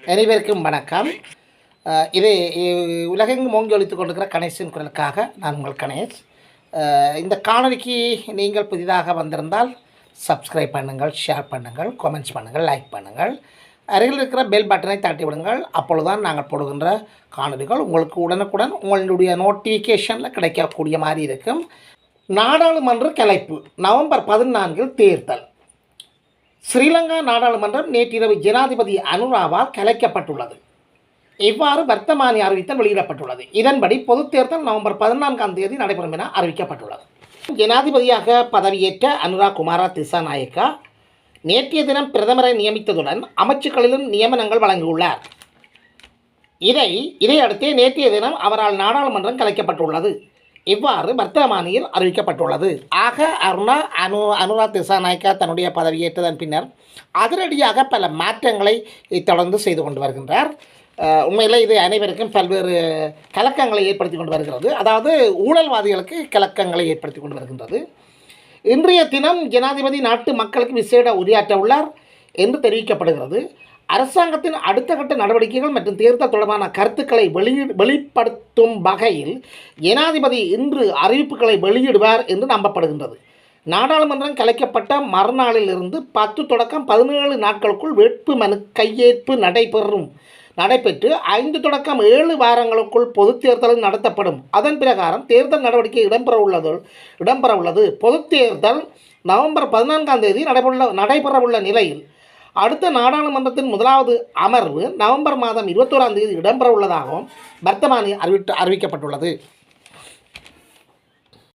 அனைவருக்கும் வணக்கம். இது உலகெங்கும் ஓங்கி ஒலித்துக் கொண்டிருக்கிற கணேஷின் குரலுக்காக நான் உங்கள் கணேஷ். இந்த காணொலிக்கு நீங்கள் புதிதாக வந்திருந்தால் சப்ஸ்கிரைப் பண்ணுங்கள், ஷேர் பண்ணுங்கள், கமெண்ட்ஸ் பண்ணுங்கள், லைக் பண்ணுங்கள். அருகில் இருக்கிற பெல் பட்டனை தட்டி விடுங்கள். அப்பொழுதுதான் நாங்கள் போடுகின்ற காணொலிகள் உங்களுக்கு உடனுக்குடன் உங்களுடைய நோட்டிஃபிகேஷனில் கிடைக்கக்கூடிய மாதிரி இருக்கும். நாடாளுமன்ற கலைப்பு நவம்பர் 14 தேர்தல். ஸ்ரீலங்கா நாடாளுமன்றம் நேற்றிரவு ஜனாதிபதி அனுராவால் கலைக்கப்பட்டுள்ளது. இவ்வாறு வர்த்தமானி அறிவித்தல் வெளியிடப்பட்டுள்ளது. இதன்படி பொதுத் தேர்தல் நவம்பர் 14 நடைபெறும் என அறிவிக்கப்பட்டுள்ளது. ஜனாதிபதியாக பதவியேற்ற அனுரா குமார திசாநாயக்கா நேற்றைய தினம் பிரதமரை நியமித்ததுடன் அமைச்சுக்களிலும் நியமனங்கள் வழங்கியுள்ளார். இதையடுத்தே நேற்றைய தினம் அவரால் நாடாளுமன்றம் கலைக்கப்பட்டுள்ளது. இவ்வாறு வர்த்தமானியில் அறிவிக்கப்பட்டுள்ளது. ஆக அனுரா திசாநாயக்கா தன்னுடைய பதவியேற்றதன் பின்னர் அதிரடியாக பல மாற்றங்களை தொடர்ந்து செய்து கொண்டு வருகின்றார். உண்மையில் இது அனைவருக்கும் பல்வேறு கலக்கங்களை ஏற்படுத்தி கொண்டு வருகிறது. அதாவது ஊழல்வாதிகளுக்கு கலக்கங்களை ஏற்படுத்தி கொண்டு வருகின்றது. இன்றைய தினம் ஜனாதிபதி நாட்டு மக்களுக்கு விசேட உரையாற்ற உள்ளார் என்று தெரிவிக்கப்படுகிறது. அரசாங்கத்தின் அடுத்த கட்ட நடவடிக்கைகள் மற்றும் தேர்தல் தொடர்பான கருத்துக்களை வெளிப்படுத்தும் வகையில் ஜனாதிபதி இன்று அறிவிப்புகளை வெளியிடுவார் என்று நம்பப்படுகின்றது. நாடாளுமன்றம் கலைக்கப்பட்ட மறுநாளிலிருந்து 10 தொடக்கம் 17 நாட்களுக்குள் வேட்புமனு கையேற்பு நடைபெற்று 5 தொடக்கம் 7 வாரங்களுக்குள் பொதுத் தேர்தல் நடத்தப்படும். அதன் பிரகாரம் தேர்தல் நடவடிக்கை இடம்பெறவுள்ளது. பொதுத் தேர்தல் நவம்பர் 14 நடைபெறவுள்ள நிலையில் அடுத்த நாடாளுமன்றத்தின் முதலாவது அமர்வு நவம்பர் 21 இடம்பெறவுள்ளதாகவும் வர்த்தமானி அறிவிக்கப்பட்டுள்ளது.